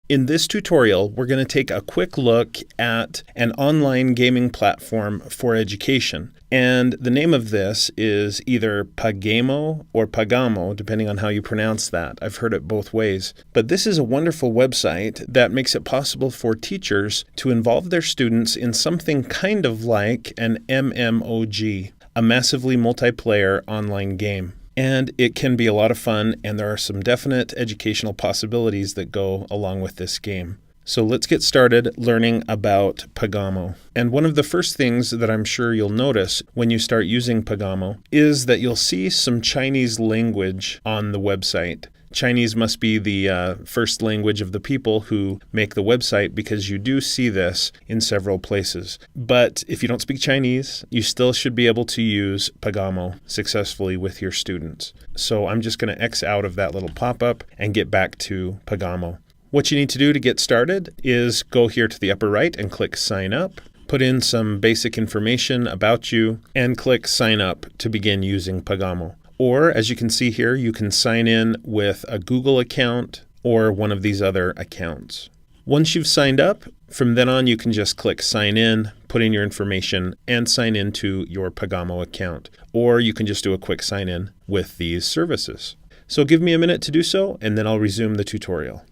In this tutorial, we're going to take a quick look at an online gaming platform for education. And the name of this is either Pagamo or Pagamo, depending on how you pronounce that. I've heard it both ways. But this is a wonderful website that makes it possible for teachers to involve their students in something kind of like an MMOG, a massively multiplayer online game. And it can be a lot of fun, and there are some definite educational possibilities that go along with this game. So let's get started learning about Pagamo. And one of the first things that I'm sure you'll notice when you start using Pagamo is that you'll see some Chinese language on the website. Chinese must be the first language of the people who make the website, because you do see this in several places. But if you don't speak Chinese, you still should be able to use Pagamo successfully with your students. So I'm just going to X out of that little pop-up and get back to Pagamo. What you need to do to get started is go here to the upper right and click Sign Up. Put in some basic information about you and click Sign Up to begin using Pagamo. Or, as you can see here, you can sign in with a Google account or one of these other accounts. Once you've signed up, from then on you can just click Sign In, put in your information, and sign into your Pagamo account. Or you can just do a quick sign in with these services. So give me a minute to do so, and then I'll resume the tutorial.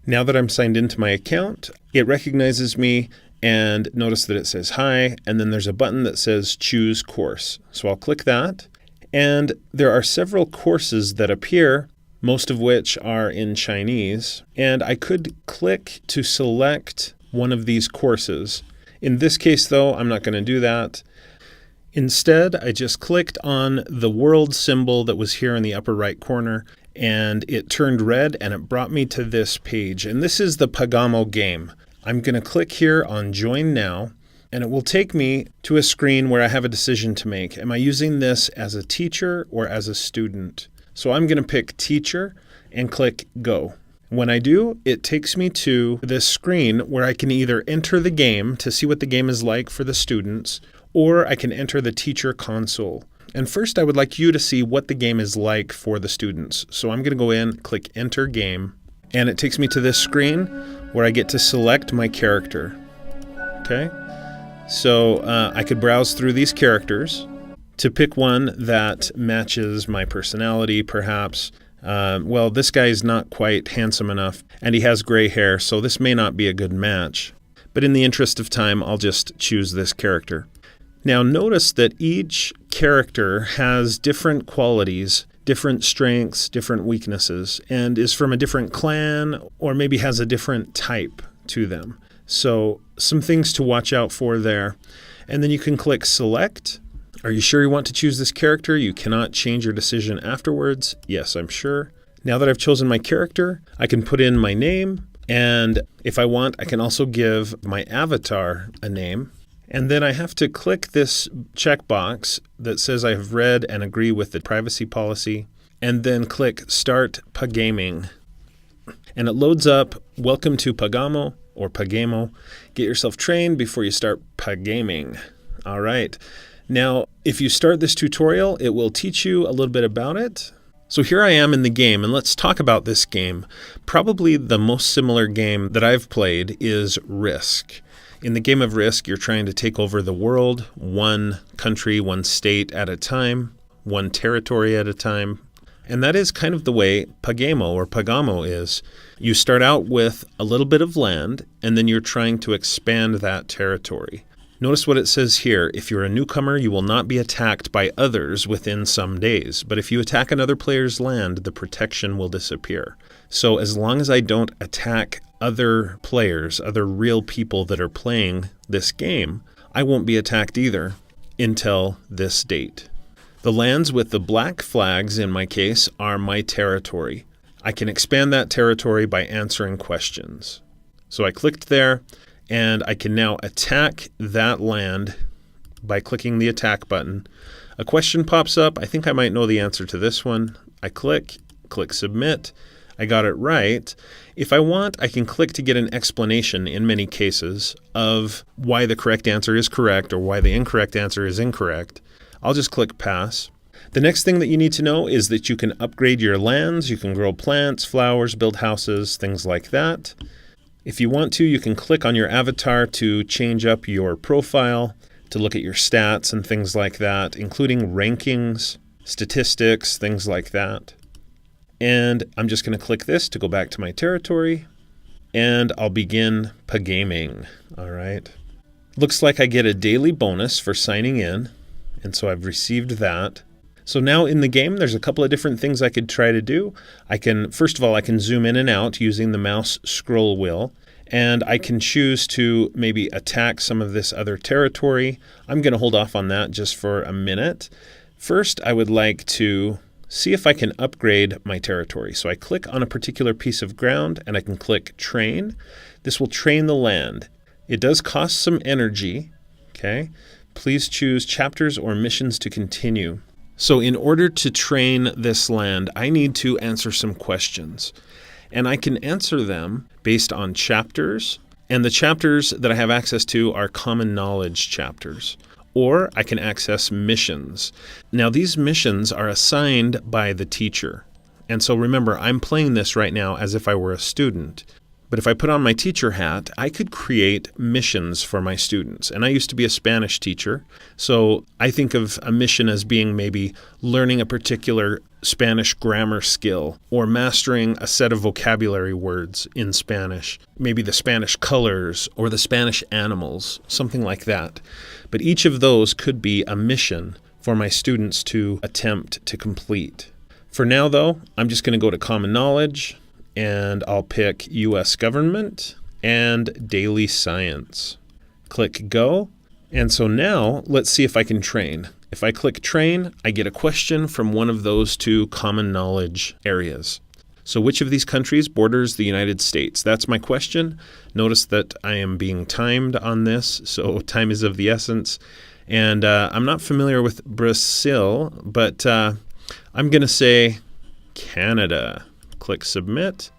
Now that I'm signed into my account, it recognizes me, and notice that it says Hi, and then there's a button that says Choose Course. So I'll click that. And there are several courses that appear, most of which are in Chinese. And I could click to select one of these courses. In this case, though, I'm not going to do that. Instead, I just clicked on the world symbol that was here in the upper right corner, and it turned red, and it brought me to this page. And this is the Pagamo game. I'm going to click here on Join Now. And it will take me to a screen where I have a decision to make. Am I using this as a teacher or as a student? So I'm going to pick Teacher and click Go. When I do, it takes me to this screen where I can either enter the game to see what the game is like for the students, or I can enter the teacher console. And first, I would like you to see what the game is like for the students. So I'm going to go in, click Enter Game, and it takes me to this screen where I get to select my character. Okay? So I could browse through these characters to pick one that matches my personality, perhaps. Well, this guy is not quite handsome enough, and he has gray hair, so this may not be a good match. But in the interest of time, I'll just choose this character. Now notice that each character has different qualities, different strengths, different weaknesses, and is from a different clan, or maybe has a different type to them. So some things to watch out for there. And then you can click Select. Are you sure you want to choose this character? You cannot change your decision afterwards. Yes, I'm sure. Now that I've chosen my character, I can put in my name. And if I want, I can also give my avatar a name. And then I have to click this checkbox that says I have read and agree with the privacy policy. And then click Start Pagaming. And it loads up Welcome to Pagamo, or Pagamo. Get yourself trained before you start pagaming. All right. Now, if you start this tutorial, it will teach you a little bit about it. So here I am in the game, and let's talk about this game. Probably the most similar game that I've played is Risk. In the game of Risk, you're trying to take over the world, one country, one state at a time, one territory at a time. And that is kind of the way Pagamo or Pagamo is. You start out with a little bit of land, and then you're trying to expand that territory. Notice what it says here. If you're a newcomer, you will not be attacked by others within some days. But if you attack another player's land, the protection will disappear. So as long as I don't attack other players, other real people that are playing this game, I won't be attacked either until this date. The lands with the black flags, in my case, are my territory. I can expand that territory by answering questions. So I clicked there, and I can now attack that land by clicking the attack button. A question pops up. I think I might know the answer to this one. I click Submit. I got it right. If I want, I can click to get an explanation in many cases of why the correct answer is correct or why the incorrect answer is incorrect. I'll just click Pass. The next thing that you need to know is that you can upgrade your lands. You can grow plants, flowers, build houses, things like that. If you want to, you can click on your avatar to change up your profile, to look at your stats and things like that, including rankings, statistics, things like that. And I'm just going to click this to go back to my territory, and I'll begin pagaming. All right. Looks like I get a daily bonus for signing in, and so I've received that. So now in the game, there's a couple of different things I could try to do. First of all, I can zoom in and out using the mouse scroll wheel, and I can choose to maybe attack some of this other territory. I'm going to hold off on that just for a minute. First, I would like to see if I can upgrade my territory. So I click on a particular piece of ground, and I can click Train. This will train the land. It does cost some energy. Okay. Please choose chapters or missions to continue. So in order to train this land, I need to answer some questions. And I can answer them based on chapters. And the chapters that I have access to are common knowledge chapters. Or I can access missions. Now these missions are assigned by the teacher. And so remember, I'm playing this right now as if I were a student. But if I put on my teacher hat, I could create missions for my students. And I used to be a Spanish teacher, so I think of a mission as being maybe learning a particular Spanish grammar skill or mastering a set of vocabulary words in Spanish, maybe the Spanish colors or the Spanish animals, something like that. But each of those could be a mission for my students to attempt to complete. For now, though, I'm just going to go to Common Knowledge, and I'll pick U.S. Government and Daily Science. Click Go. And so now let's see if I can train. If I click Train, I get a question from one of those two common knowledge areas. So which of these countries borders the United States? That's my question. Notice that I am being timed on this, so time is of the essence. And I'm not familiar with Brazil, but I'm going to say Canada. Click Submit.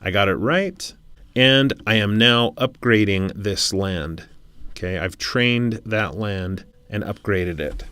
I got it right. And I am now upgrading this land. Okay, I've trained that land and upgraded it.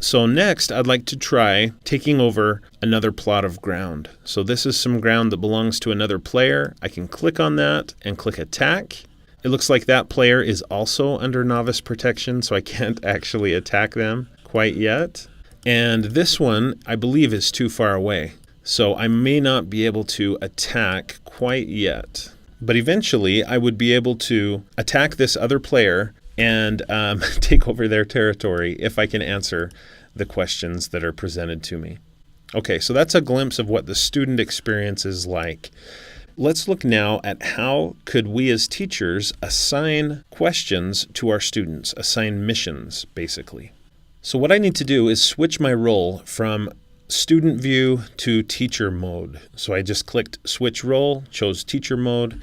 So next, I'd like to try taking over another plot of ground. So this is some ground that belongs to another player. I can click on that and click Attack. It looks like that player is also under novice protection, so I can't actually attack them quite yet. And this one, I believe, is too far away. So I may not be able to attack quite yet. But eventually, I would be able to attack this other player and take over their territory if I can answer the questions that are presented to me. Okay, so that's a glimpse of what the student experience is like. Let's look now at how could we as teachers assign questions to our students, assign missions, basically. So what I need to do is switch my role from student view to teacher mode. So I just clicked switch role, chose teacher mode,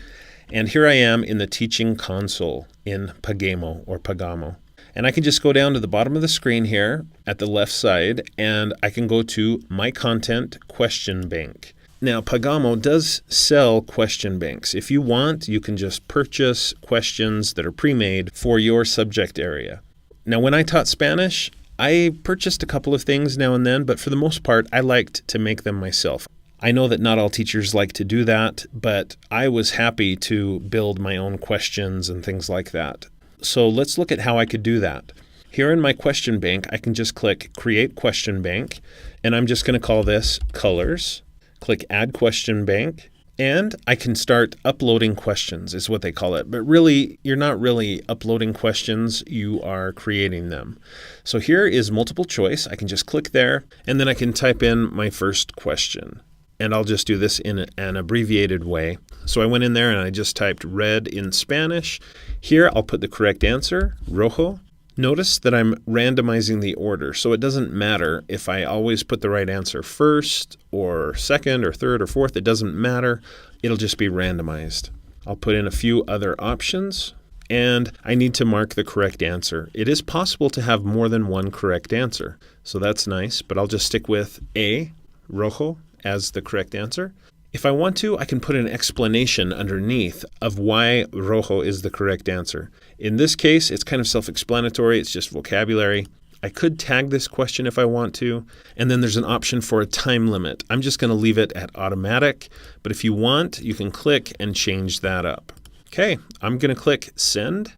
and here I am in the teaching console in Pagamo or Pagamo. And I can just go down to the bottom of the screen here at the left side, and I can go to My Content Question Bank. Now, Pagamo does sell question banks. If you want, you can just purchase questions that are pre-made for your subject area. Now, when I taught Spanish, I purchased a couple of things now and then, but for the most part, I liked to make them myself. I know that not all teachers like to do that, but I was happy to build my own questions and things like that. So let's look at how I could do that. Here in my question bank, I can just click Create Question Bank, and I'm just going to call this Colors. Click Add Question Bank, and I can start uploading questions, is what they call it. But really, you're not really uploading questions, you are creating them. So here is multiple choice. I can just click there, and then I can type in my first question. And I'll just do this in an abbreviated way. So I went in there and I just typed red in Spanish. Here I'll put the correct answer, rojo. Notice that I'm randomizing the order, so it doesn't matter if I always put the right answer first or second or third or fourth. It doesn't matter. It'll just be randomized. I'll put in a few other options, and I need to mark the correct answer. It is possible to have more than one correct answer, so that's nice, but I'll just stick with A, rojo, as the correct answer. If I want to, I can put an explanation underneath of why rojo is the correct answer. In this case, it's kind of self-explanatory. It's just vocabulary. I could tag this question if I want to, and then there's an option for a time limit. I'm just going to leave it at automatic, but if you want, you can click and change that up. Okay, I'm going to click send,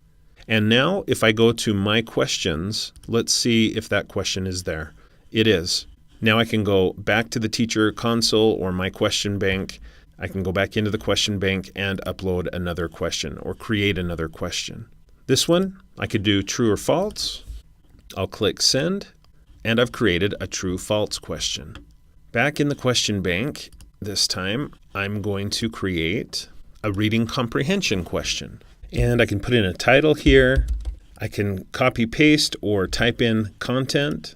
and now if I go to my questions, let's see if that question is there. It is. Now I can go back to the teacher console or my question bank. I can go back into the question bank and upload another question or create another question. This one, I could do true or false. I'll click send, and I've created a true-false question. Back in the question bank, this time, I'm going to create a reading comprehension question. And I can put in a title here. I can copy-paste or type in content.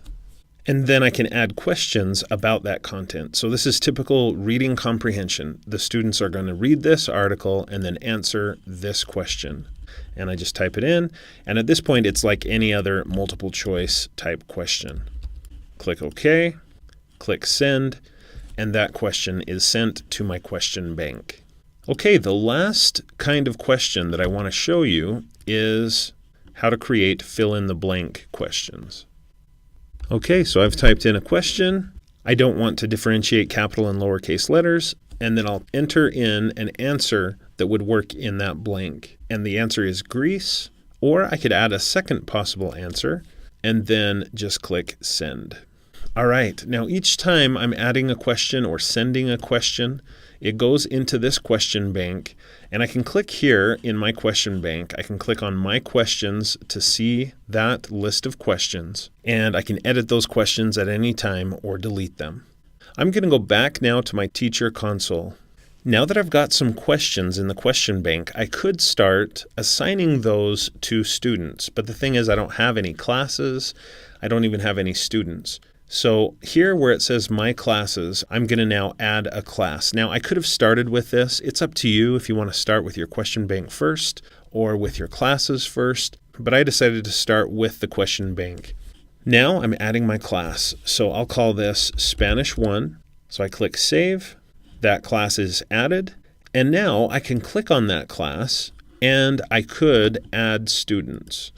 And then I can add questions about that content. So this is typical reading comprehension. The students are going to read this article and then answer this question. And I just type it in. And at this point, it's like any other multiple choice type question. Click OK, click send, and that question is sent to my question bank. Okay, the last kind of question that I want to show you is how to create fill-in-the-blank questions. Okay, so I've typed in a question. I don't want to differentiate capital and lowercase letters, and then I'll enter in an answer that would work in that blank. And the answer is Greece, or I could add a second possible answer, and then just click send. All right, now each time I'm adding a question or sending a question, it goes into this question bank, and I can click here in my question bank. I can click on my questions to see that list of questions, and I can edit those questions at any time or delete them. I'm going to go back now to my teacher console. Now that I've got some questions in the question bank, I could start assigning those to students, but the thing is I don't have any classes. I don't even have any students. So here where it says My Classes, I'm going to now add a class. Now I could have started with this. It's up to you if you want to start with your question bank first or with your classes first, but I decided to start with the question bank. Now I'm adding my class. So I'll call this Spanish 1. So I click Save. That class is added. And now I can click on that class and I could add students.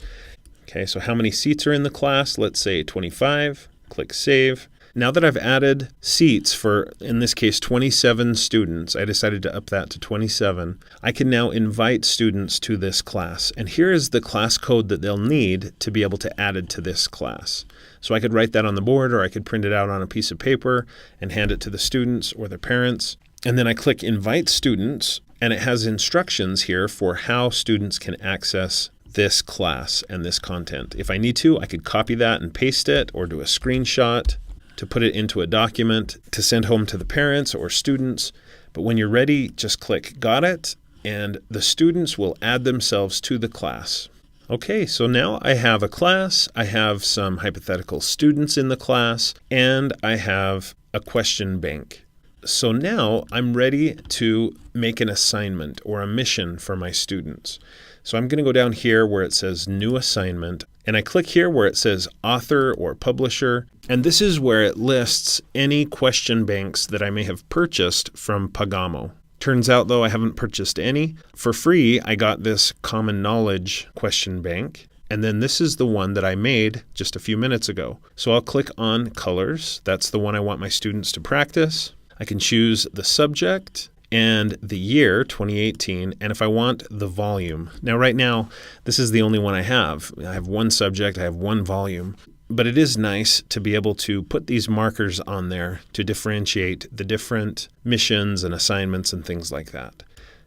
Okay, so how many seats are in the class? Let's say 25. Click Save. Now that I've added seats for, in this case, 27 students, I decided to up that to 27. I can now invite students to this class. And here is the class code that they'll need to be able to add it to this class. So I could write that on the board, or I could print it out on a piece of paper and hand it to the students or their parents. And then I click Invite Students, and it has instructions here for how students can access this class and this content. If I need to, I could copy that and paste it or do a screenshot to put it into a document to send home to the parents or students. But when you're ready, just click Got It, and the students will add themselves to the class. Okay, so now I have a class, I have some hypothetical students in the class, and I have a question bank. So now I'm ready to make an assignment or a mission for my students. So I'm going to go down here where it says New Assignment, and I click here where it says Author or Publisher, and this is where it lists any question banks that I may have purchased from Pagamo. Turns out, though, I haven't purchased any. For free, I got this Common Knowledge question bank, and then this is the one that I made just a few minutes ago. So I'll click on Colors. That's the one I want my students to practice. I can choose the subject and the year, 2018, and if I want the volume. Now, right now, this is the only one I have. I have one subject, I have one volume, but it is nice to be able to put these markers on there to differentiate the different missions and assignments and things like that.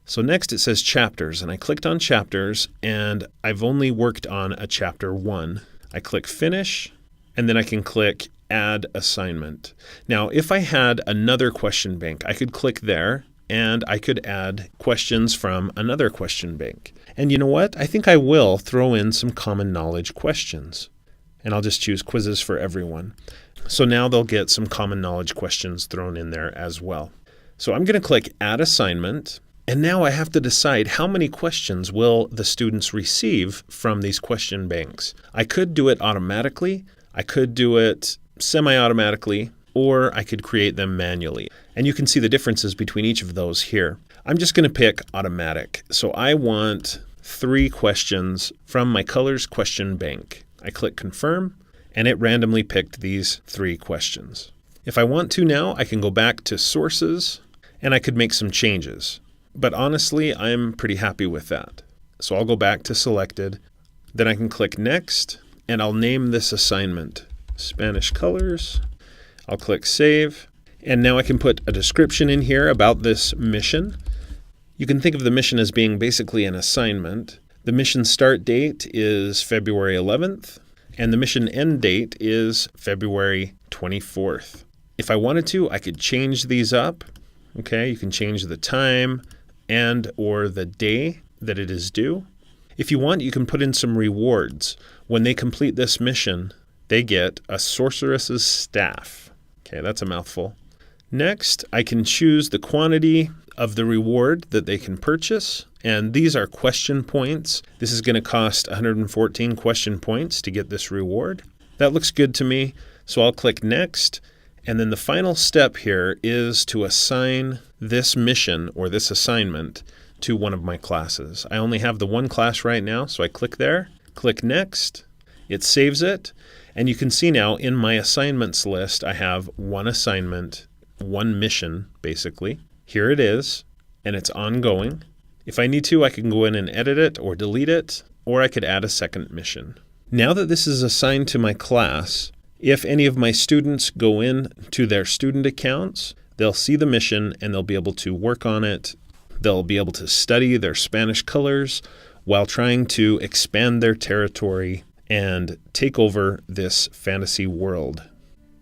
So next it says chapters, and I clicked on chapters, and I've only worked on a chapter 1. I click Finish, and then I can click Add Assignment. Now, if I had another question bank, I could click there, and I could add questions from another question bank. And you know what? I think I will throw in some common knowledge questions. And I'll just choose quizzes for everyone. So now they'll get some common knowledge questions thrown in there as well. So I'm going to click Add Assignment. And now I have to decide how many questions will the students receive from these question banks. I could do it automatically. I could do it semi-automatically, or I could create them manually. And you can see the differences between each of those here. I'm just going to pick automatic. So I want 3 questions from my colors question bank. I click Confirm, and it randomly picked these 3 questions. If I want to now, I can go back to sources and I could make some changes. But honestly, I'm pretty happy with that. So I'll go back to selected, then I can click next, and I'll name this assignment Spanish Colors. I'll click save, and now I can put a description in here about this mission. You can think of the mission as being basically an assignment. The mission start date is February 11th, and the mission end date is February 24th. If I wanted to, I could change these up. Okay, you can change the time and or the day that it is due. If you want, you can put in some rewards. When they complete this mission, they get a sorceress's staff. Okay, that's a mouthful. Next, I can choose the quantity of the reward that they can purchase, and these are question points. This is going to cost 114 question points to get this reward. That looks good to me, so I'll click next, and then the final step here is to assign this mission or this assignment to one of my classes. I only have the one class right now, so I click there, click next, it saves it, and you can see now in my assignments list I have one assignment, one mission basically. Here it is, and it's ongoing. If I need to, I can go in and edit it or delete it, or I could add a second mission. Now that this is assigned to my class, if any of my students go in to their student accounts, they'll see the mission and they'll be able to work on it. They'll be able to study their Spanish colors while trying to expand their territory and take over this fantasy world.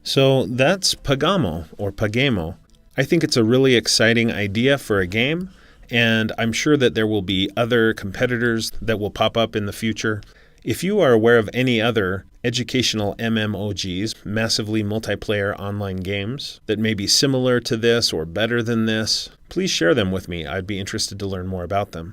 So that's Pagamo or Pagamo. I think it's a really exciting idea for a game, and I'm sure that there will be other competitors that will pop up in the future. If you are aware of any other educational MMOGs, massively multiplayer online games, that may be similar to this or better than this, please share them with me. I'd be interested to learn more about them.